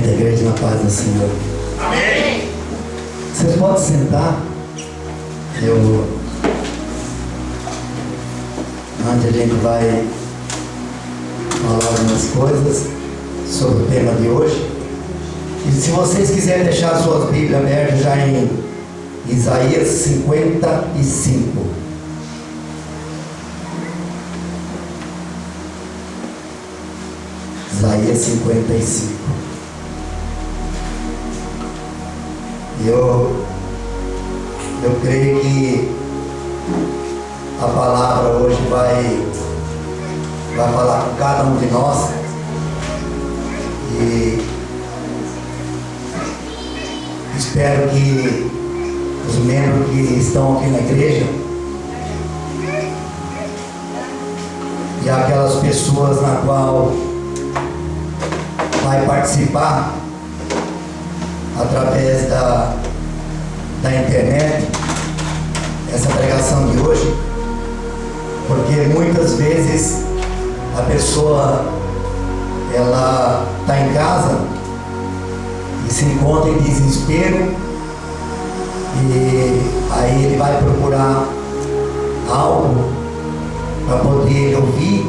Cumprimento a igreja na paz do Senhor. Amém. Vocês podem sentar. Antes a gente vai falar algumas coisas sobre o tema de hoje. E se vocês quiserem deixar suas Bíblias abertas já em Isaías 55. Isaías 55. Eu creio que a palavra hoje vai falar com cada um de nós. E espero que os membros que estão aqui na igreja e aquelas pessoas na qual vai participar através da internet essa pregação de hoje, porque muitas vezes a pessoa ela está em casa e se encontra em desespero, e aí ele vai procurar algo para poder ouvir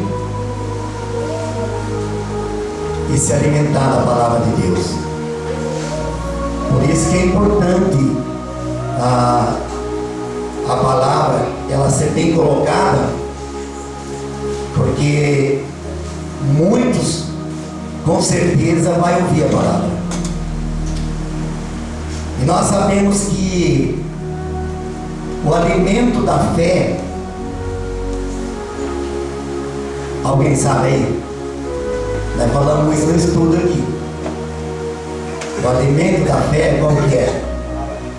e se alimentar da palavra de Deus. Por isso que é importante a palavra ela ser bem colocada, porque muitos com certeza vai ouvir a palavra. E nós sabemos que o alimento da fé, alguém sabe aí? Nós falamos isso no estudo aqui. O alimento da fé, qual que é?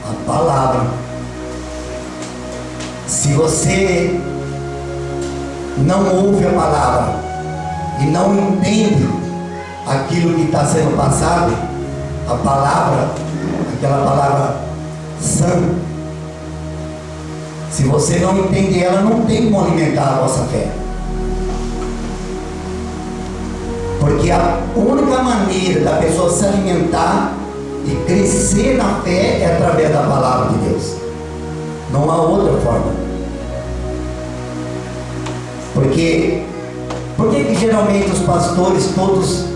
A palavra. Se você não ouve a palavra e não entende aquilo que está sendo passado, a palavra, aquela palavra sã, se você não entende ela, não tem como alimentar a vossa fé. Porque a única maneira da pessoa se alimentar e crescer na fé é através da palavra de Deus. Não há outra forma. Por que geralmente os pastores todos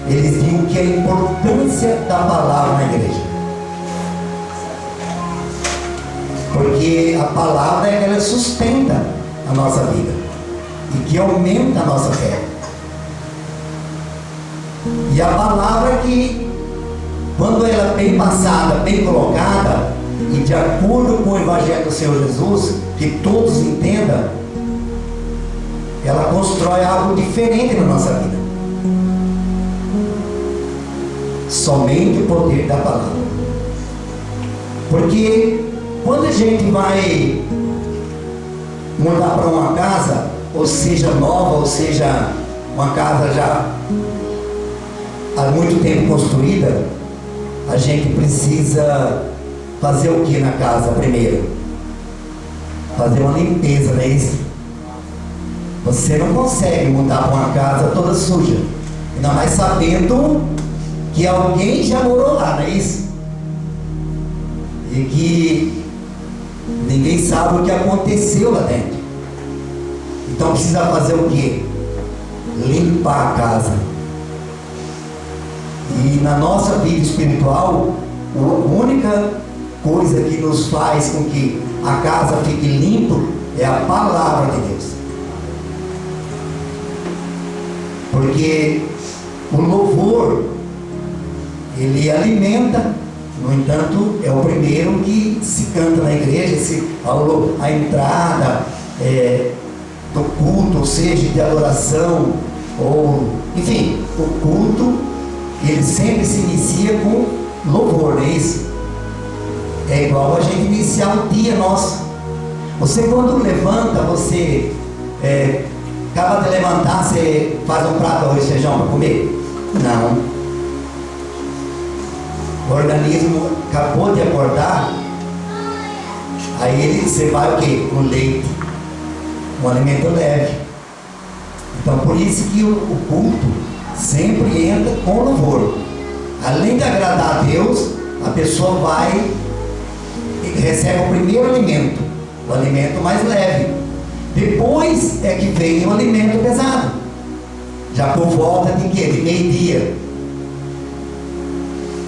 eles dizem que a importância da palavra na igreja? Porque a palavra é que ela sustenta a nossa vida e que aumenta a nossa fé. E a palavra que, quando ela é bem passada, bem colocada, e de acordo com o Evangelho do Senhor Jesus, que todos entendam, ela constrói algo diferente na nossa vida. Somente o poder da palavra. Porque quando a gente vai mudar para uma casa, ou seja nova, ou seja uma casa já há muito tempo construída, a gente precisa fazer o que na casa primeiro? Fazer uma limpeza, não é isso? Você não consegue mudar para uma casa toda suja, ainda mais sabendo que alguém já morou lá, não é isso? E que ninguém sabe o que aconteceu lá dentro. Então precisa fazer o que? Limpar a casa. E na nossa vida espiritual, a única coisa que nos faz com que a casa fique limpa é a palavra de Deus. Porque o louvor, ele alimenta, no entanto, é o primeiro que se canta na igreja, a entrada do culto, ou seja, de adoração, ou, enfim, o culto, ele sempre se inicia com louvor, não é isso? É igual a gente iniciar o dia nosso. Você quando levanta, você acaba de levantar, você faz um prato de arroz e feijão para comer? Não. O organismo acabou de acordar, aí você vai o quê? Com leite, um alimento leve. Então por isso que o culto sempre entra com louvor. Além de agradar a Deus, a pessoa vai e recebe o primeiro alimento, o alimento mais leve. Depois é que vem o alimento pesado, já por volta de quê? De meio-dia.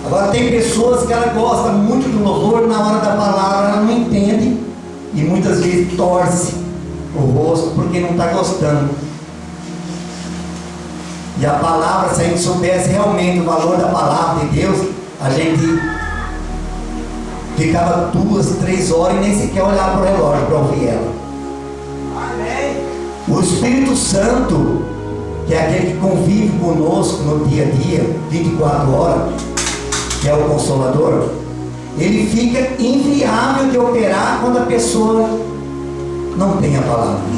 Agora tem pessoas que ela gosta muito do louvor, na hora da palavra ela não entende e muitas vezes torce o rosto porque não está gostando. E a palavra, se a gente soubesse realmente o valor da palavra de Deus, a gente ficava 2, 3 horas e nem sequer olhar para o relógio para ouvir ela. Amém. O Espírito Santo, que é aquele que convive conosco no dia a dia, 24 horas, que é o Consolador, ele fica inviável de operar quando a pessoa não tem a palavra.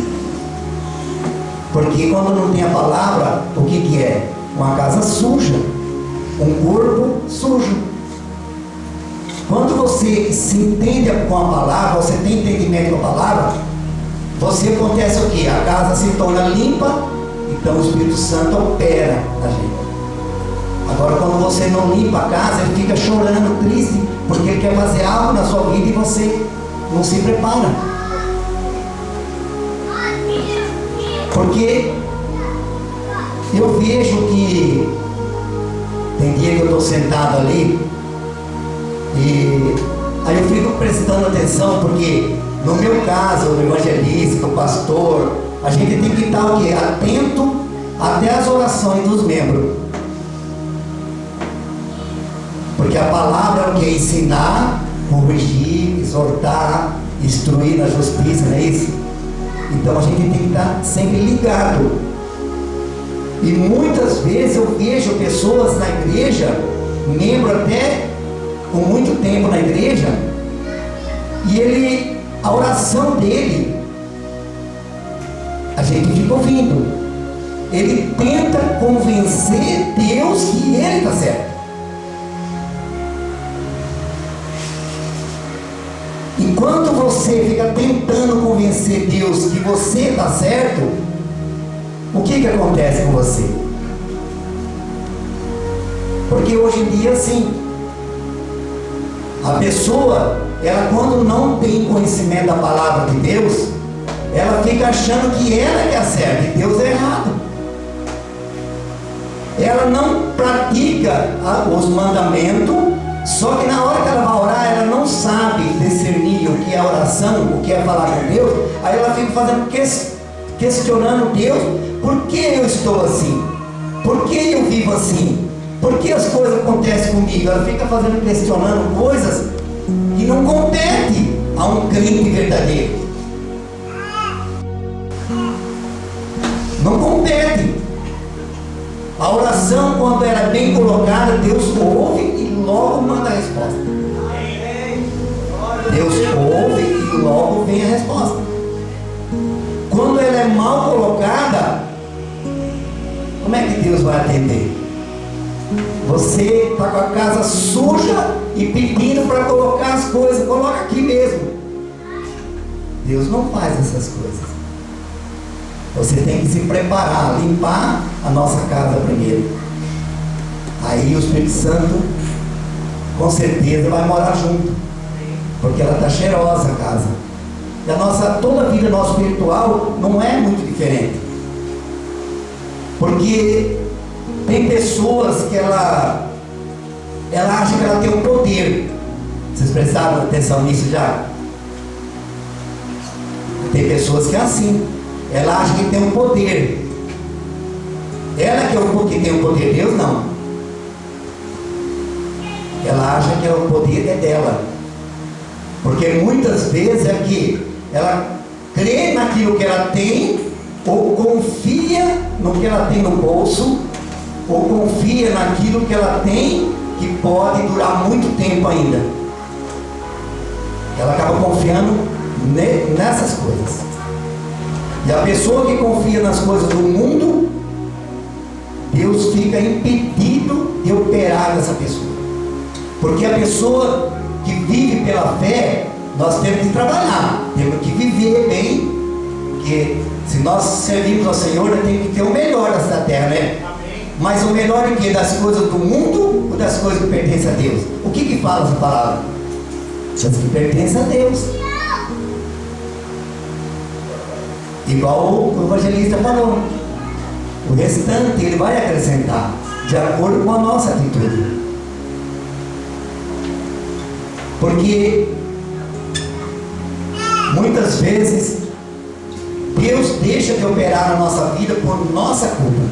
Porque quando não tem a palavra, o que é? Uma casa suja, um corpo sujo. Quando você se entende com a palavra, você tem entendimento com a palavra, você acontece o que? A casa se torna limpa, então o Espírito Santo opera na gente. Agora, quando você não limpa a casa, ele fica chorando, triste, porque ele quer fazer algo na sua vida e você não se prepara. Porque eu vejo que tem dia que eu estou sentado ali e aí eu fico prestando atenção, porque no meu caso, o evangelista, o pastor, a gente tem que estar o quê? Atento até as orações dos membros. Porque a palavra é o que? Ensinar, corrigir, exortar, instruir na justiça, não é isso? Então a gente tem que estar sempre ligado. E muitas vezes eu vejo pessoas na igreja, membro até com muito tempo na igreja, e a oração dele, a gente fica ouvindo. Ele tenta convencer Deus que ele está certo. Enquanto você fica tentando convencer Deus que você está certo, o que acontece com você? Porque hoje em dia, assim, a pessoa, ela quando não tem conhecimento da palavra de Deus, ela fica achando que ela é certa e Deus é errado. Ela não pratica os mandamentos. Só que na hora que ela vai orar, ela não sabe discernir o que é oração, o que é falar com Deus. Aí ela fica fazendo questionando Deus: por que eu estou assim? Por que eu vivo assim? Por que as coisas acontecem comigo? Ela fica questionando coisas que não competem a um crente verdadeiro. Não compete. A oração, quando ela é bem colocada, Deus ouve e logo manda a resposta. Deus ouve e logo vem a resposta. Quando ela é mal colocada, como é que Deus vai atender? Você está com a casa suja e pedindo para colocar as coisas, coloca aqui mesmo. Deus não faz essas coisas. Você tem que se preparar, limpar a nossa casa primeiro. Aí o Espírito Santo com certeza vai morar junto, porque ela está cheirosa a casa. E toda a vida nossa espiritual não é muito diferente. Porque tem pessoas que ela acha que ela tem um poder. Vocês prestaram atenção nisso já? Tem pessoas que é assim. Ela acha que tem um poder. Ela que é o que tem o poder, Deus não. Ela acha que o poder é dela. Porque muitas vezes é que ela crê naquilo que ela tem, ou confia no que ela tem no bolso, ou confia naquilo que ela tem, que pode durar muito tempo ainda. Ela acaba confiando nessas coisas. E a pessoa que confia nas coisas do mundo, Deus fica impedido de operar nessa pessoa. Porque a pessoa que vive pela fé, nós temos que trabalhar, temos que viver bem, porque se nós servimos ao Senhor, nós temos que ter o melhor dessa terra, né? Amém. Mas o melhor em que? Das coisas do mundo ou das coisas que pertencem a Deus. O que fala essa palavra? Diz que pertence a Deus. Igual o evangelista falou. O restante ele vai acrescentar de acordo com a nossa atitude. Porque muitas vezes Deus deixa de operar na nossa vida por nossa culpa.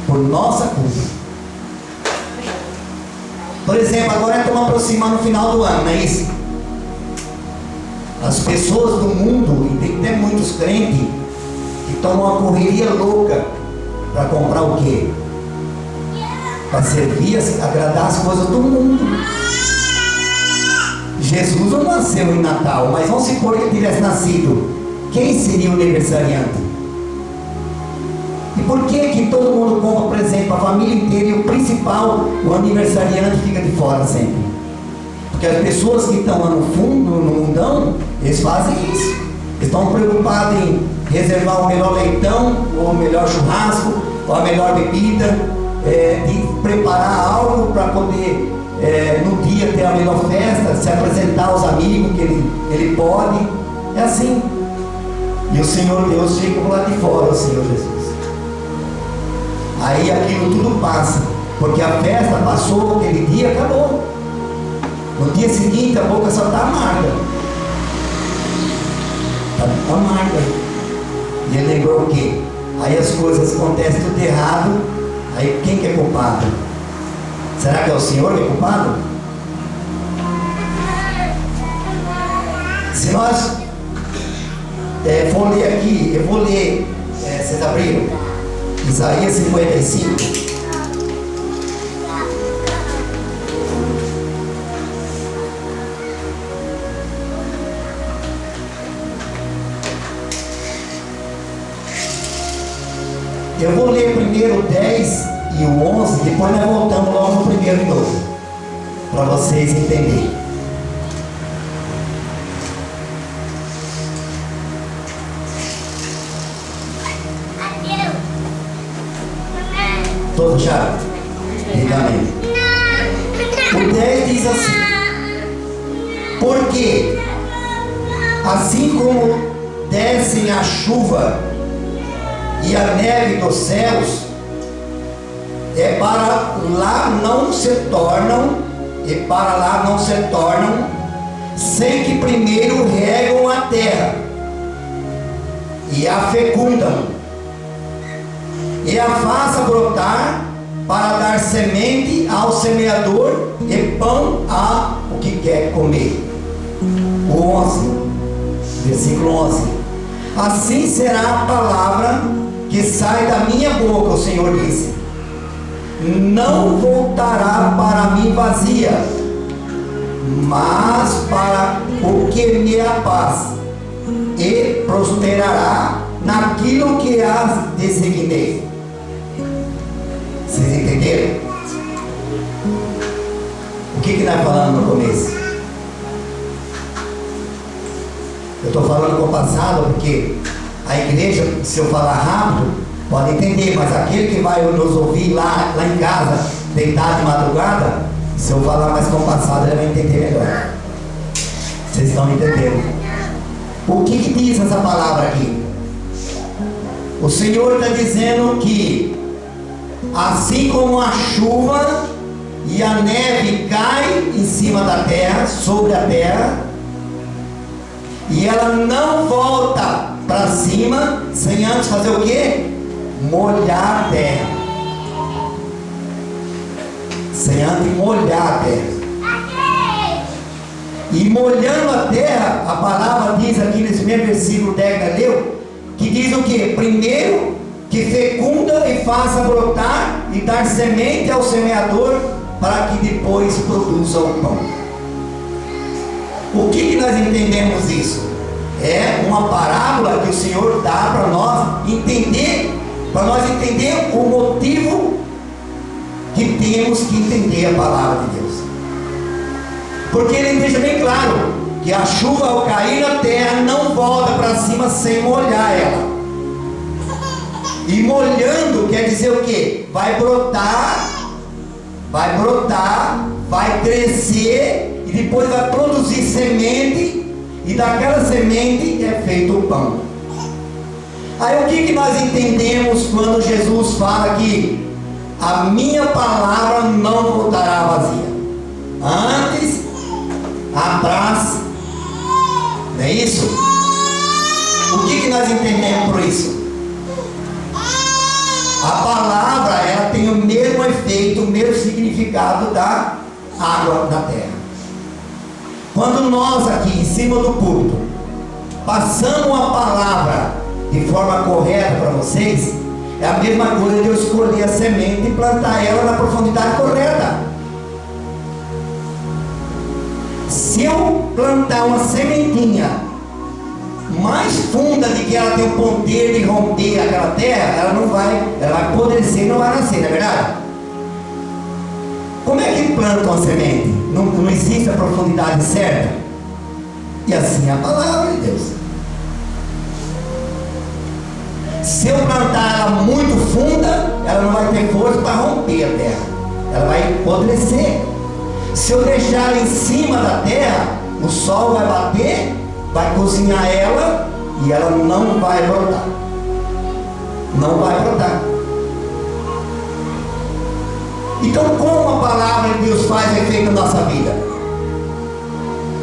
Por nossa culpa. Por exemplo, agora estamos aproximando o final do ano, não é isso? As pessoas do mundo, e tem até muitos crentes, que estão numa correria louca para comprar o quê? Para servir, agradar as coisas do mundo. Jesus não nasceu em Natal, mas vamos supor que ele tivesse nascido. Quem seria o aniversariante? E por que todo mundo compra presente para a família inteira e o principal, o aniversariante, fica de fora sempre? Porque as pessoas que estão lá no fundo, no mundão, eles fazem isso. Eles estão preocupados em reservar o melhor leitão, ou o melhor churrasco, ou a melhor bebida, de preparar algo para poder, no dia, ter a melhor festa, se apresentar aos amigos que ele pode. É assim. E o Senhor Deus fica por lá de fora, o Senhor Jesus. Aí aquilo tudo passa, porque a festa passou, aquele dia acabou. No dia seguinte a boca só está amarga. Está amarga. E ele lembrou o quê? Aí as coisas acontecem tudo errado. Aí quem que é culpado? Será que é o Senhor que é culpado? Se nós for ler aqui, eu vou ler, vocês abriram? Isaías 55. Eu vou ler primeiro o 10 e o 11, depois nós voltamos logo no primeiro de novo, para vocês entenderem. Todos acharam? Diga amém. O 10 diz assim: porque assim como descem a chuva e a neve dos céus, para lá não se tornam, sem que primeiro regam a terra e a fecundam, e a faça brotar, para dar semente ao semeador e pão ao que quer comer. O 11, versículo 11: assim será a palavra que sai da minha boca, o Senhor disse, não voltará para mim vazia, mas para o que me apraz, e prosperará naquilo que as designei. Vocês entenderam? O que nós falamos no começo? Eu estou falando com o passado porque a igreja, se eu falar rápido, pode entender, mas aquele que vai nos ouvir lá em casa, deitado de madrugada, se eu falar mais com o passado, ele vai entender melhor. Vocês estão entendendo? O que diz essa palavra aqui? O Senhor está dizendo que assim como a chuva e a neve cai em cima da terra, sobre a terra, e ela não volta para cima sem antes fazer o quê? Molhar a terra. Sem antes molhar a terra. E molhando a terra, a palavra diz aqui nesse mesmo versículo 10 que leu, que diz o quê? Primeiro, que fecunda e faça brotar e dar semente ao semeador, para que depois produza o pão. O que nós entendemos isso? É uma parábola que o Senhor dá para nós entender, o motivo que temos que entender a palavra de Deus. Porque ele deixa bem claro que a chuva, ao cair na terra, não volta para cima sem molhar ela. E molhando quer dizer o quê? Vai brotar vai brotar, vai crescer e depois vai produzir semente, e daquela semente é feito o pão. Aí o que nós entendemos quando Jesus fala que a minha palavra não voltará vazia? Antes, atrás, não é isso? O que nós entendemos por isso? A palavra, ela tem o mesmo efeito, o mesmo significado da água da terra. Quando nós aqui em cima do púlpito passamos uma palavra de forma correta para vocês, é a mesma coisa de eu escolher a semente e plantar ela na profundidade correta. Se eu plantar uma sementinha mais funda de que ela tem o poder de romper aquela terra, ela vai apodrecer e não vai nascer, não é verdade? Como é que planta uma semente? Não existe a profundidade certa. E assim é a palavra de Deus. Se eu plantar ela muito funda, ela não vai ter força para romper a terra, ela vai apodrecer. Se eu deixar ela em cima da terra, o sol vai bater, vai cozinhar ela e ela não vai brotar. Não vai brotar. Então, como a palavra de Deus faz efeito na nossa vida?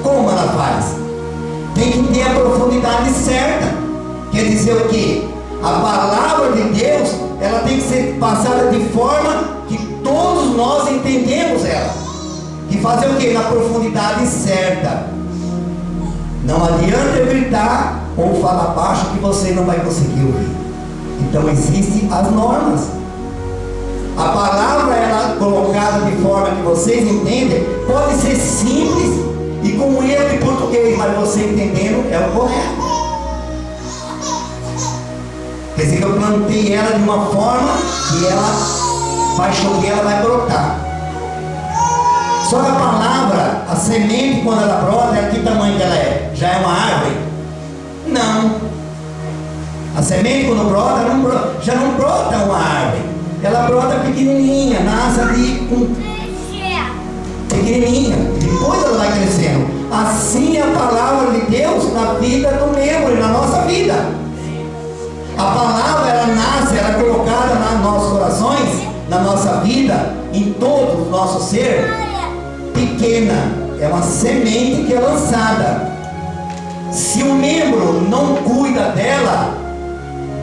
Como ela faz? Tem que ter a profundidade certa. Quer dizer o quê? A palavra de Deus, ela tem que ser passada de forma que todos nós entendemos ela. E fazer o quê? Na profundidade certa. Não adianta eu gritar ou falar baixo que você não vai conseguir ouvir. Então existem as normas. A palavra, ela colocada de forma que vocês entendem, pode ser simples e com um erro de português, mas você entendendo é o correto. Quer dizer que eu plantei ela de uma forma que ela vai chover, ela vai brotar. Só que a palavra, a semente, quando ela brota, que tamanho que ela é? Já é uma árvore? Não. A semente, quando brota, já não brota uma árvore. Ela brota pequenininha, nasce ali pequenininha. Depois ela vai crescendo. Assim é a palavra de Deus na vida do membro e na nossa vida. A palavra, ela nasce, ela é colocada nos nossos corações, na nossa vida, em todo o nosso ser, pequena. É uma semente que é lançada. Se o membro não cuida dela,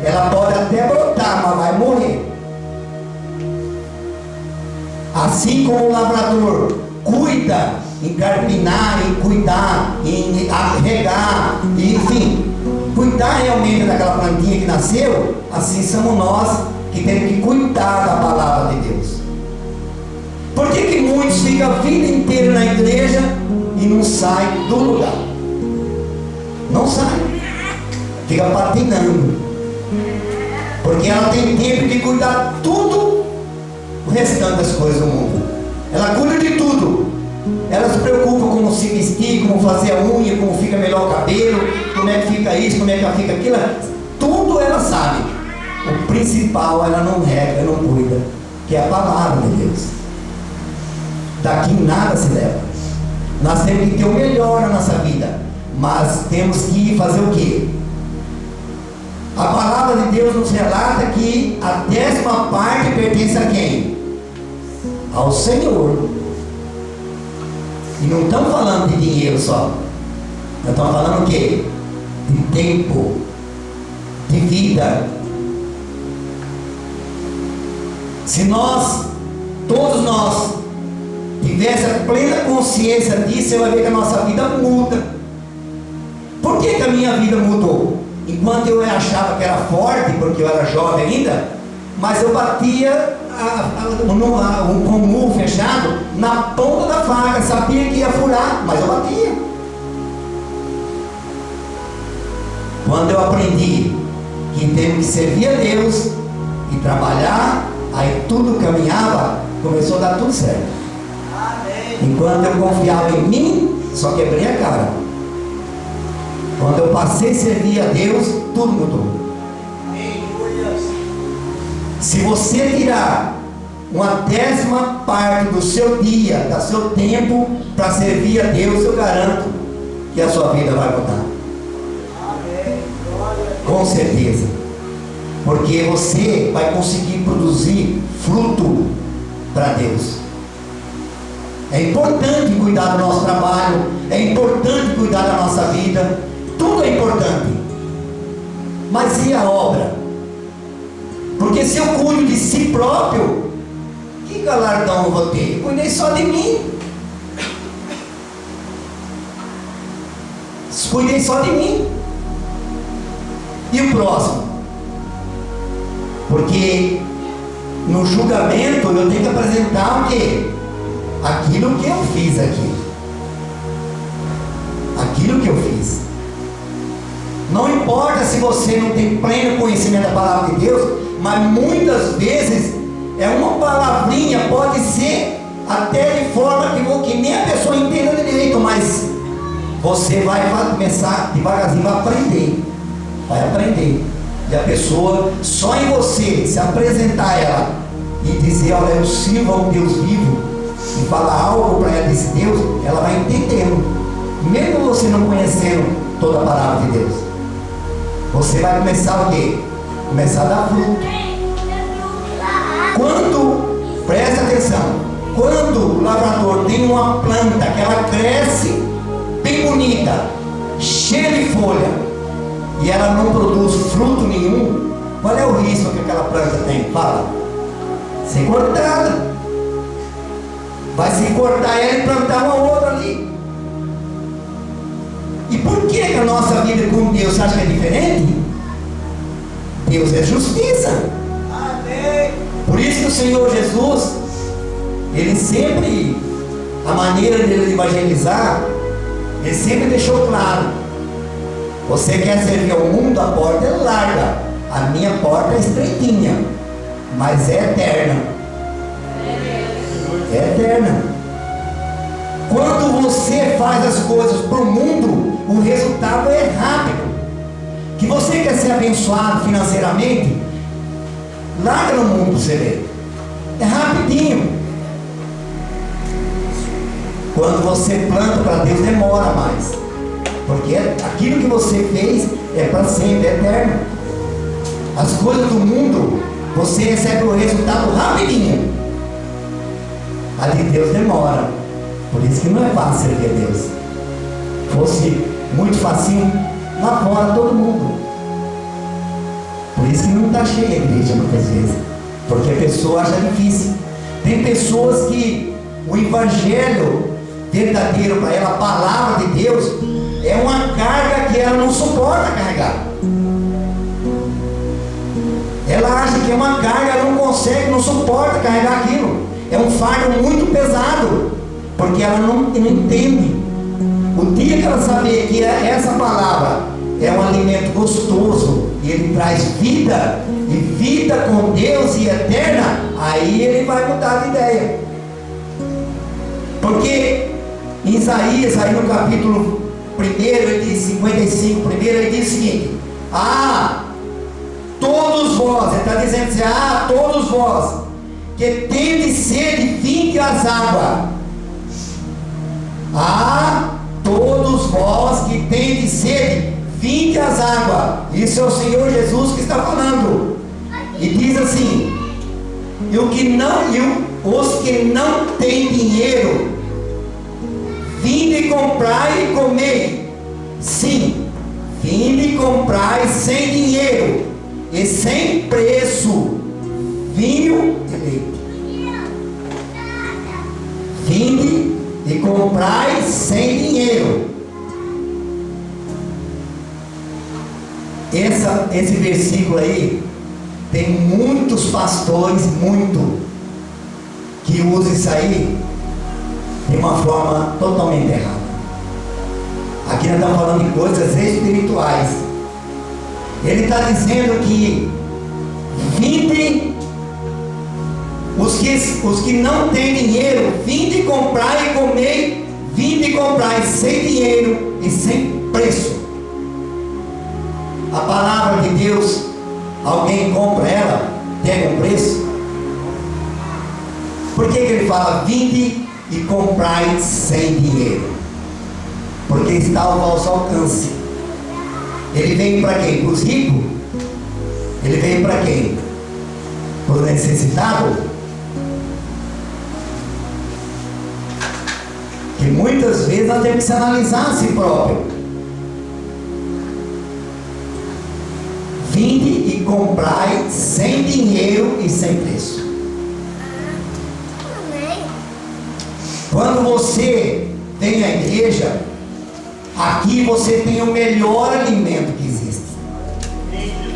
ela pode até brotar, mas vai morrer. Assim como o lavrador cuida em carpinar, em cuidar, em regar, enfim, cuidar realmente daquela plantinha que nasceu, assim somos nós que temos que cuidar da palavra de Deus. Por que muitos ficam a vida inteira na igreja e não saem do lugar? Não saem, fica patinando, porque ela tem tempo de cuidar tudo o restante das coisas do mundo. Ela cuida de tudo. Ela se preocupa como se vestir, como fazer a unha, como fica melhor o cabelo, como é que fica isso, como é que fica aquilo. Tudo ela sabe. O principal ela não rega, não cuida, que é a palavra de Deus. Daqui nada se leva. Nós temos que ter o melhor na nossa vida, mas temos que fazer o quê? A palavra de Deus nos relata que a 10ª parte pertence a quem? Ao Senhor. E não estamos falando de dinheiro só. Nós estamos falando o quê? De tempo, de vida. Se nós, todos nós, tivesse a plena consciência disso, você vai ver que a nossa vida muda. Por que a minha vida mudou? Enquanto eu achava que era forte, porque eu era jovem ainda, mas eu batia com o murro fechado na ponta da faca, sabia que ia furar, mas eu batia. Quando eu aprendi que temos que servir a Deus e trabalhar, aí tudo caminhava, começou a dar tudo certo. Enquanto eu confiava em mim, só quebrei a cara. Quando eu passei a servir a Deus, tudo mudou. Se você tirar uma 10ª parte do seu dia, do seu tempo, para servir a Deus, eu garanto que a sua vida vai mudar. Com certeza. Porque você vai conseguir produzir fruto para Deus. É importante cuidar do nosso trabalho, é importante cuidar da nossa vida, tudo é importante. Mas e a obra? Porque se eu cuido de si próprio, que galardão eu vou ter? Eu cuidei só de mim. Cuidei só de mim. E o próximo? Porque no julgamento eu tenho que apresentar o quê? Aquilo que eu fiz aqui. Aquilo que eu fiz. Não importa se você não tem pleno conhecimento da palavra de Deus, mas muitas vezes é uma palavrinha, pode ser até de forma que nem a pessoa entenda direito, mas você vai começar devagarzinho, vai aprender. Vai aprender. E a pessoa, só em você se apresentar ela e dizer, olha, eu sirvo a um Deus vivo, e falar algo para ela desse Deus, ela vai entendendo, mesmo você não conhecendo toda a palavra de Deus. Você vai começar o quê? Começar a dar fruto. Quando, presta atenção, quando o lavrador tem uma planta que ela cresce bem bonita, cheia de folha, e ela não produz fruto nenhum, qual é o risco que aquela planta tem? Fala. Ser cortada. Vai se cortar ela e plantar uma outra ali. E por que a nossa vida com Deus, você acha que é diferente? Deus é justiça. Amém. Por isso que o Senhor Jesus, ele sempre, a maneira dele evangelizar, ele sempre deixou claro: você quer servir ao mundo, a porta é larga, a minha porta é estreitinha, mas é eterna. É eterna. Quando você faz as coisas para o mundo, o resultado é rápido. Que você quer ser abençoado financeiramente, larga no mundo, você vê. É rapidinho. Quando você planta para Deus, demora mais. Porque aquilo que você fez é para sempre, é eterno. As coisas do mundo, você recebe o resultado rapidinho. A de Deus demora. Por isso que não é fácil servir a Deus. Fosse muito facinho, lá fora todo mundo. Por isso que não está cheia a igreja muitas vezes. Porque a pessoa acha difícil. Tem pessoas que o evangelho verdadeiro para ela, a palavra de Deus, é uma carga que ela não suporta carregar. Ela acha que é uma carga, ela não consegue, não suporta carregar aquilo. É um fardo muito pesado, porque ela não entende. O dia que ela saber que essa palavra é um alimento gostoso, e ele traz vida, e vida com Deus e eterna, aí ele vai mudar de ideia. Porque em Isaías, aí no capítulo 1, ele diz 55, primeiro ele diz o seguinte: todos vós, ele está dizendo assim, todos vós que tendes sede, vinde às águas. Todos vós que tendes sede, vinde às águas. Isso é o Senhor Jesus que está falando. E diz assim: os que não têm dinheiro, vinde comprai e comei. Sim, vinde comprai sem dinheiro e sem preço vinho e leite. Vinde e comprai sem dinheiro. Esse versículo aí, tem muitos pastores, que usam isso aí de uma forma totalmente errada. Aqui nós estamos falando de coisas espirituais. Ele está dizendo que vinde, os que não têm dinheiro, vinde comprar e comer, vinde comprar sem dinheiro e sem preço. A palavra de Deus, alguém compra ela, tem um preço? Por que ele fala, vinde e comprai sem dinheiro? Porque está ao vosso alcance. Ele veio para quem? Para os ricos? Ele veio para quem? Para os necessitados? Que muitas vezes nós temos que se analisar a si próprio. Vinde e comprai sem dinheiro e sem preço. Quando você vem à igreja, aqui você tem o melhor alimento que existe.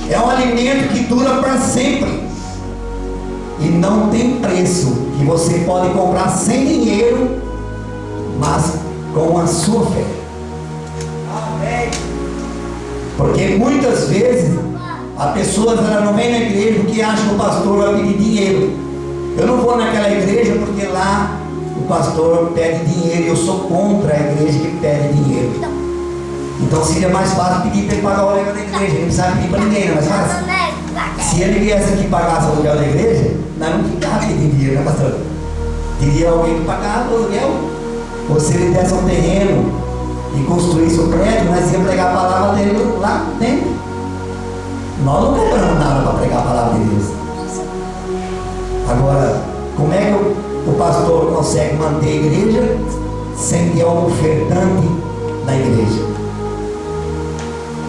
É um alimento que dura para sempre. E não tem preço, que você pode comprar sem dinheiro, mas com a sua fé. Amém. Porque muitas vezes as pessoas não vêm na igreja porque acham que o pastor vai pedir dinheiro. Eu não vou naquela igreja porque lá o pastor pede dinheiro. Eu sou contra a igreja que pede dinheiro. Então seria mais fácil pedir para ele pagar o aluguel da igreja. Ele não precisa pedir para ninguém, não é mais fácil? Se ele viesse aqui e pagasse o aluguel da igreja, nós não ficava pedindo dinheiro, né, pastor? Teria alguém que pagava o aluguel. Ou se ele desse um terreno e construísse o prédio, nós íamos pregar a palavra dele lá dentro. Nós não compramos nada para pregar a palavra de Deus. Agora, como é que o pastor consegue manter a igreja sem ter um ofertante na igreja?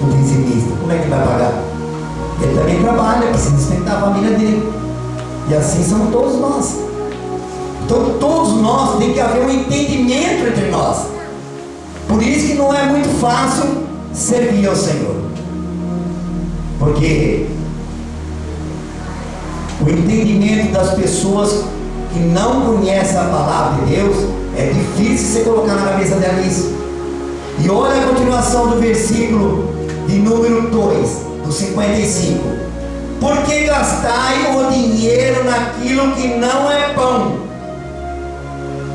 Um dizimista, como é que vai pagar? Ele também trabalha, precisa sustentar a família dele. E assim são todos nós. Então todos nós tem que haver um entendimento entre nós. Por isso que não é muito fácil servir ao Senhor. Porque o entendimento das pessoas que não conhecem a palavra de Deus é difícil você colocar na cabeça dela isso. E olha a continuação do versículo de número 2, do 55. Por que gastai o dinheiro naquilo que não é pão?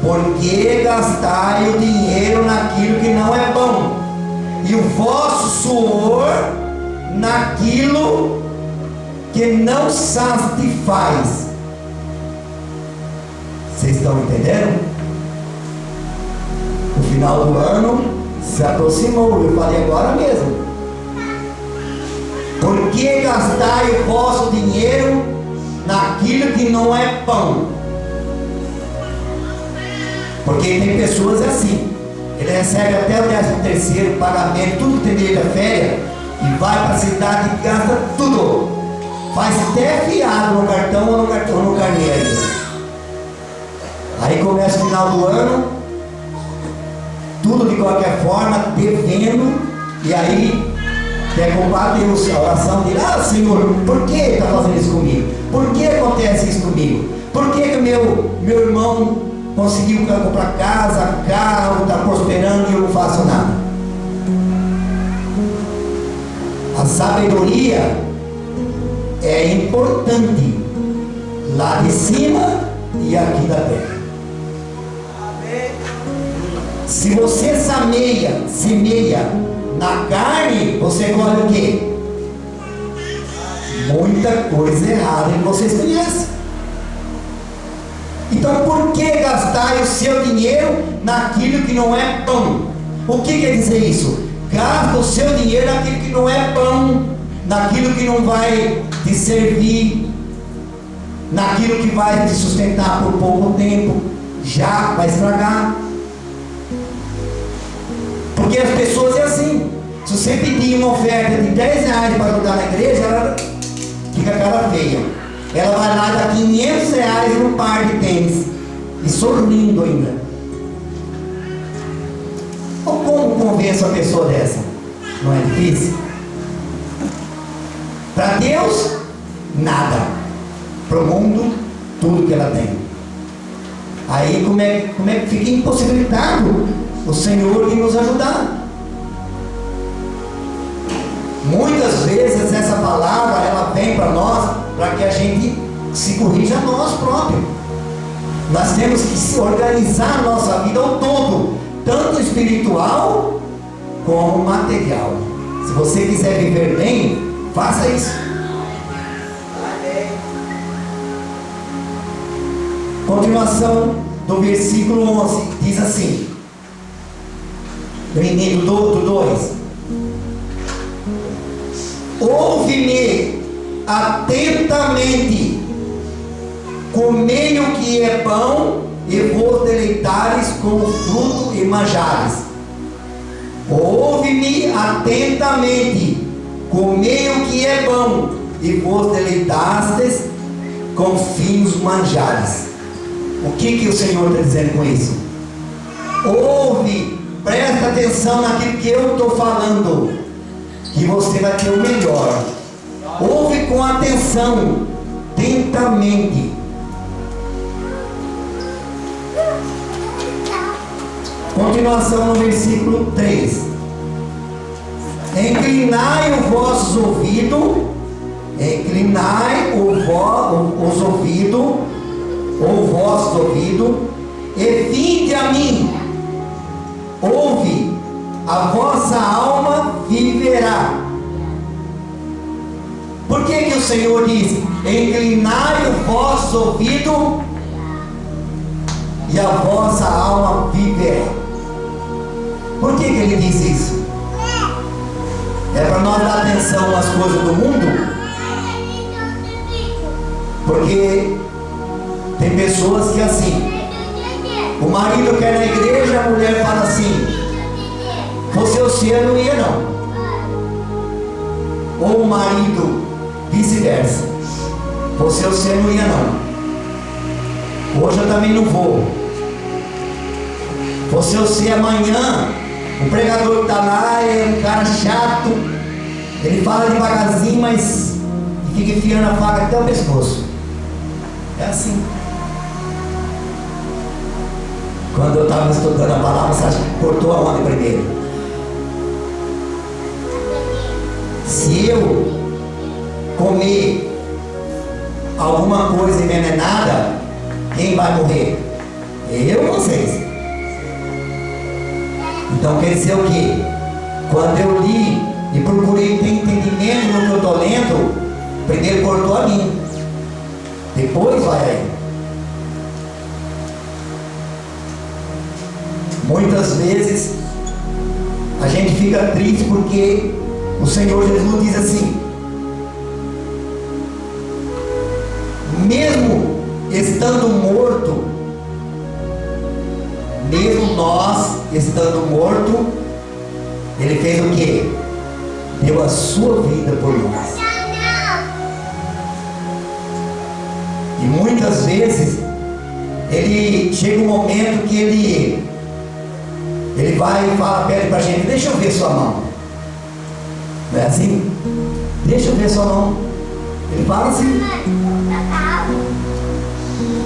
Por que gastai o dinheiro naquilo que não é pão? E o vosso suor naquilo que não satisfaz. Vocês estão entendendo? O final do ano se aproximou, eu falei agora mesmo. Por que gastai o vosso dinheiro naquilo que não é pão? Porque tem pessoas assim, ele recebe até o 13º pagamento, tudo que tem direito a férias, e vai para a cidade e gasta tudo. Faz até fiado no cartão ou no carneiro. Aí começa o final do ano, tudo de qualquer forma, devendo, e aí quer culpar Deus. A oração de Senhor, por que está fazendo isso comigo? Por que acontece isso comigo? Por que meu irmão conseguiu comprar casa, carro, está prosperando e eu não faço nada? A sabedoria é importante lá de cima e aqui da terra. Se você semeia na carne, você colhe o quê? Muita coisa errada que vocês conhecem. Então por que gastar o seu dinheiro naquilo que não é pão? O que quer dizer isso? Gasta o seu dinheiro naquilo que não é pão, naquilo que não vai te servir, naquilo que vai te sustentar por pouco tempo, já vai estragar. Porque as pessoas é assim. Se você pedir uma oferta de 10 reais para ajudar na igreja, ela fica cara feia. Ela vai lá dar 500 reais num par de tênis e sorrindo ainda. Ou como convenço a pessoa dessa? Não é difícil? Para Deus, nada. Para o mundo, tudo que ela tem. Aí como é que fica impossibilitado o Senhor de nos ajudar? Muitas vezes essa palavra ela vem para nós para que a gente se corrija a nós próprios. Nós temos que se organizar a nossa vida ao todo, tanto espiritual como material. Se você quiser viver bem, faça isso. Continuação do versículo 11, diz assim, no início do 2: ouve-me atentamente, comei o que é pão e vos deleitares com o fruto e manjares. Ouve-me atentamente, comei o que é bom e vos deleitastes com finos manjares. O que o Senhor está dizendo com isso? Ouve, presta atenção naquilo que eu estou falando, que você vai ter o melhor. Ouve com atenção, atentamente. Continuação no versículo 3: inclinai os vossos ouvidos, os vossos ouvidos, e vinde a mim, ouve, a vossa alma viverá. Por que o Senhor diz: inclinai os vossos ouvidos e a vossa alma viverá? Por que ele diz isso? É para nós dar atenção às coisas do mundo? Porque tem pessoas que assim, o marido quer na igreja, a mulher fala assim: fosse você, eu não ia não. Ou o marido vice-versa: fosse você, eu não ia não. Hoje eu também não vou. Fosse você, amanhã. O pregador que está lá é um cara chato, ele fala devagarzinho, mas fica enfiando a faca até o pescoço. É assim. Quando eu estava estudando a palavra, você acha que cortou aonde primeiro? Se eu comer alguma coisa envenenada, quem vai morrer? Eu ou vocês? Então quer dizer o quê? Quando eu li e procurei ter entendimento no que eu estou lendo, primeiro cortou a mim, depois vai aí. Muitas vezes a gente fica triste porque o Senhor Jesus diz assim: mesmo estando morto, mesmo nós estando morto, Ele fez o quê? Deu a sua vida por nós. E muitas vezes Ele chega um momento que Ele vai e fala, pede para a gente: deixa eu ver sua mão. Não é assim? Deixa eu ver sua mão. Ele fala assim.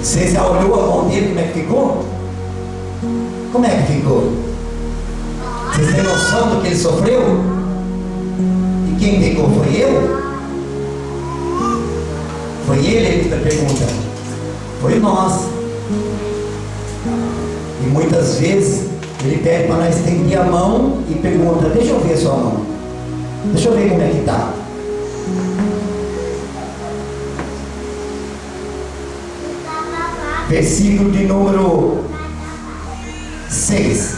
Você já olhou a mão dele, como é que ficou? Como é que ficou? Vocês têm noção do que ele sofreu? E quem pegou foi eu? Foi ele que pergunta? Foi nós. E muitas vezes ele pede para nós estender a mão e pergunta: deixa eu ver a sua mão, deixa eu ver como é que está. Versículo de número 6: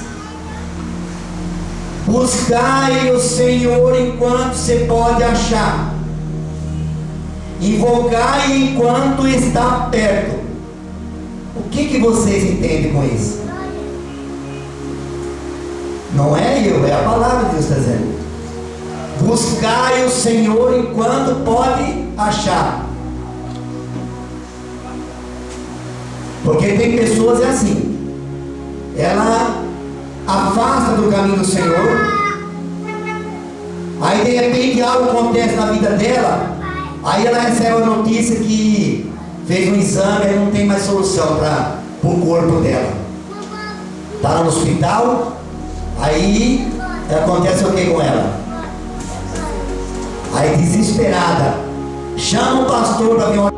buscai o Senhor enquanto se pode achar, invocai enquanto está perto. O que vocês entendem com isso? Não é eu, é a palavra de Deus está dizendo. Buscai o Senhor enquanto pode achar. Porque tem pessoas assim, ela afasta do caminho do Senhor, aí de repente algo acontece na vida dela, aí ela recebe a notícia que fez um exame e não tem mais solução para o corpo dela. Está no hospital, aí acontece o que com ela? Aí desesperada, chama o pastor para vir orar,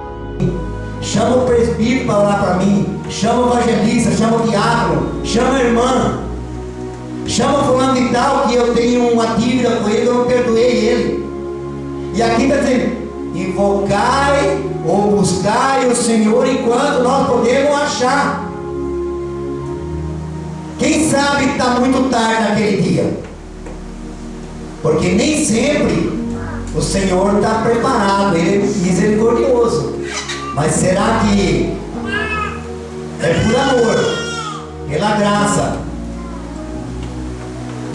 chama o presbítero para orar para mim, chama o evangelista, chama o diácono, chama a irmã, chama o fulano de tal, que eu tenho uma dívida com ele, eu não perdoei ele. E aqui está dizendo: invocai ou buscai buscar o Senhor enquanto nós podemos achar. Quem sabe está muito tarde naquele dia, porque nem sempre o Senhor está preparado, Ele é misericordioso. Mas será que é por amor, pela graça?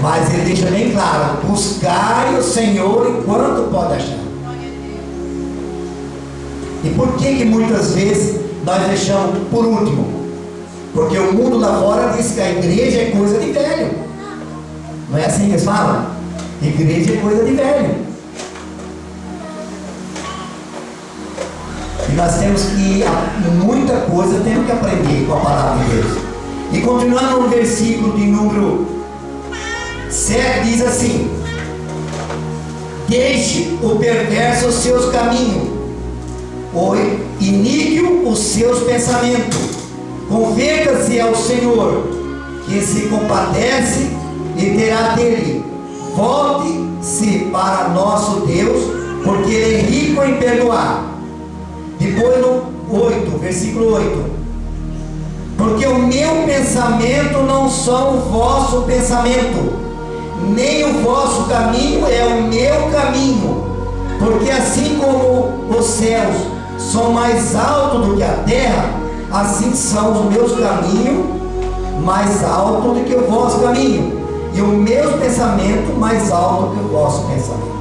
Mas Ele deixa bem claro: buscai o Senhor enquanto pode achar. E por que muitas vezes nós deixamos por último? Porque o mundo lá fora diz que a igreja é coisa de velho. Não é assim que eles falam? Igreja é coisa de velho. E nós temos que, muita coisa temos que aprender com a palavra de Deus. E continuando no versículo de número 7, diz assim: deixe o perverso os seus caminhos, o iníquo os seus pensamentos, converta-se ao Senhor, que se compadece e terá dele. Volte-se para nosso Deus, porque Ele é rico em perdoar. Depois no 8, versículo 8: porque o meu pensamento não são o vosso pensamento, nem o vosso caminho é o meu caminho. Porque assim como os céus são mais altos do que a terra, assim são os meus caminhos mais altos do que o vosso caminho, e o meu pensamento mais alto do que o vosso pensamento.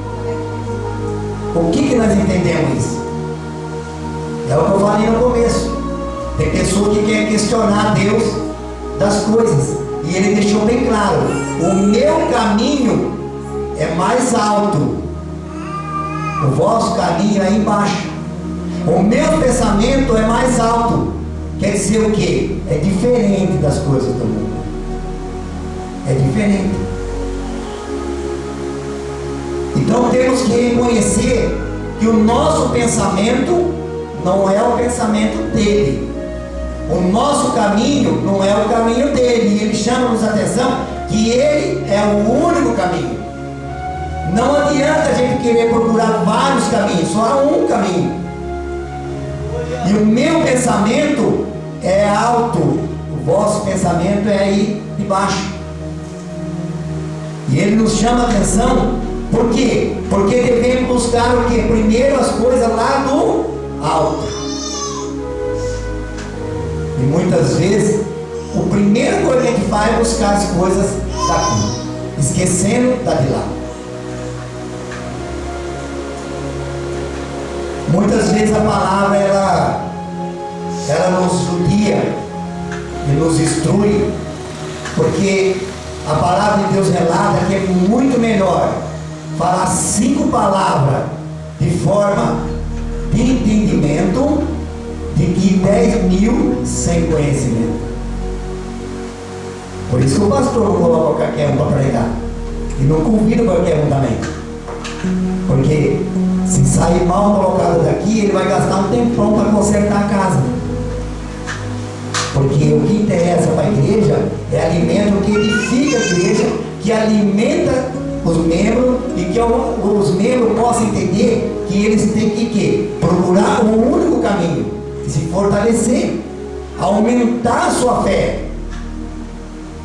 O que nós entendemos isso? É o que eu falei no começo. Tem pessoa que quer questionar Deus das coisas, e Ele deixou bem claro: o meu caminho é mais alto, o vosso caminho é embaixo. O meu pensamento é mais alto. Quer dizer o quê? É diferente das coisas do mundo. É diferente. Então temos que reconhecer que o nosso pensamento não é o pensamento dele. O nosso caminho não é o caminho dele. E Ele chama-nos a atenção que Ele é o único caminho. Não adianta a gente querer procurar vários caminhos, só há um caminho. E o meu pensamento é alto, o vosso pensamento é aí de baixo. E Ele nos chama a atenção, por quê? Porque devemos buscar o quê? Primeiro as coisas lá do alto. E muitas vezes, a primeira coisa que a gente faz é buscar as coisas daqui, esquecendo da de lá. Muitas vezes a palavra ela nos judia e nos instrui, porque a palavra de Deus relata que é muito melhor falar 5 palavras de forma de entendimento de que 10.000 sem conhecimento. Por isso que o pastor não coloca qualquer um para pregar, e não convida qualquer um também, porque se sair mal colocado daqui, ele vai gastar um tempão para consertar a casa. Porque o que interessa para a igreja é alimento que edifica a igreja, que alimenta os membros, e que os membros possam entender que eles têm que procurar um único caminho, e se fortalecer, aumentar a sua fé.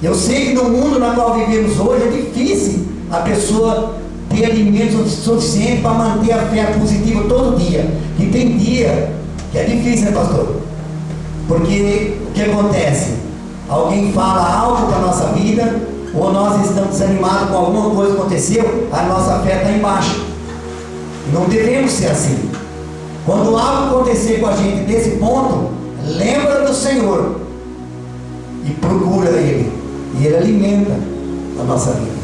Eu sei que no mundo no qual vivemos hoje é difícil a pessoa ter alimento suficiente para manter a fé positiva todo dia. E tem dia que é difícil, né, pastor? Porque o que acontece? Alguém fala algo para a nossa vida, ou nós estamos desanimados com alguma coisa que aconteceu, a nossa fé está embaixo. Não devemos ser assim. Quando algo acontecer com a gente nesse ponto, lembra do Senhor e procura Ele, e Ele alimenta a nossa vida.